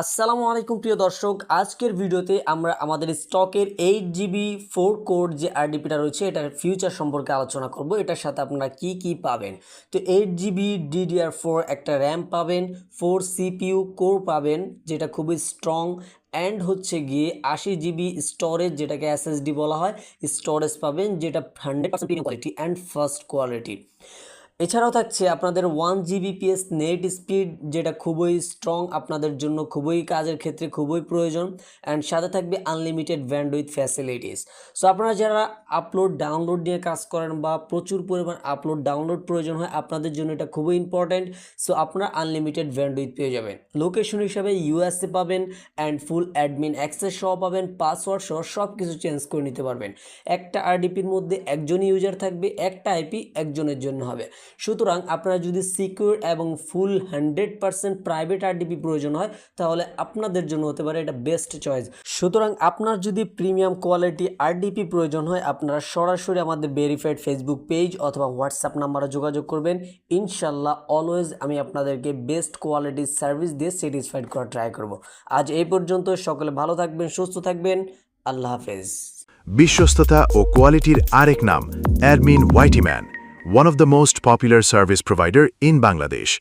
আসসালামু আলাইকুম প্রিয় দর্শক, আজকের ভিডিওতে আমরা আমাদের স্টকের 8 জিবি 4 কোর যে আরডিপিটা রয়েছে এটার ফিউচার সম্পর্কে আলোচনা করব। এটার সাথে আপনারা কি পাবেন। তো 8 জিবি DDR4 একটা র্যাম পাবেন, 4 CPU কোর পাবেন যেটা খুবই স্ট্রং, অ্যান্ড হচ্ছে গিয়ে 80 জিবি স্টোরেজ যেটাকে SSD বলা হয়, স্টোরেজ পাবেন যেটা 100% premium quality and fast quality. এছাড়াও থাকছে আপনাদের 1 Gbps নেট স্পিড যেটা খুবই স্ট্রং, আপনাদের জন্য খুবই কাজের ক্ষেত্রে খুবই প্রয়োজন, অ্যান্ড সাথে থাকবে আনলিমিটেড ব্যান্ডউইথ ফ্যাসিলিটিস। সো আপনারা যারা আপলোড ডাউনলোড নিয়ে কাজ করেন বা প্রচুর পরিমাণ আপলোড ডাউনলোড প্রয়োজন হয়, আপনাদের জন্য এটা খুবই ইম্পর্ট্যান্ট। সো আপনারা আনলিমিটেড ব্যান্ডউইথ পেয়ে যাবেন। লোকেশন হিসাবে USA পাবেন, অ্যান্ড ফুল অ্যাডমিন অ্যাক্সেস সহ পাবেন, পাসওয়ার্ড সহ সব কিছু চেঞ্জ করে নিতে পারবেন। একটা আরডিপির মধ্যে একজনই ইউজার থাকবে, একটা আইপি একজনের জন্য হবে। সুতরাং আপনারা যদি সিকিউর এবং ফুল 100% প্রাইভেট আরডিপি প্রয়োজন হয় তাহলে আপনাদের জন্য হতে পারে এটা বেস্ট চয়েস। সুতরাং আপনার যদি প্রিমিয়াম কোয়ালিটি আরডিপি প্রয়োজন হয় আপনারা সরাসরি আমাদের ভেরিফাইড ফেসবুক পেজ অথবা হোয়াটসঅ্যাপ নাম্বারে যোগাযোগ করবেন। ইনশাল্লাহ অলওয়েজ আমি আপনাদেরকে বেস্ট কোয়ালিটির সার্ভিস দিয়ে স্যাটিসফাইড করার ট্রাই করব। আজ এই পর্যন্ত, সকলে ভালো থাকবেন, সুস্থ থাকবেন, আল্লাহ হাফেজ। বিশ্বস্ততা ও কোয়ালিটির আরেক নাম admin ওয়াইটিম্যান, one of the most popular service provider in Bangladesh.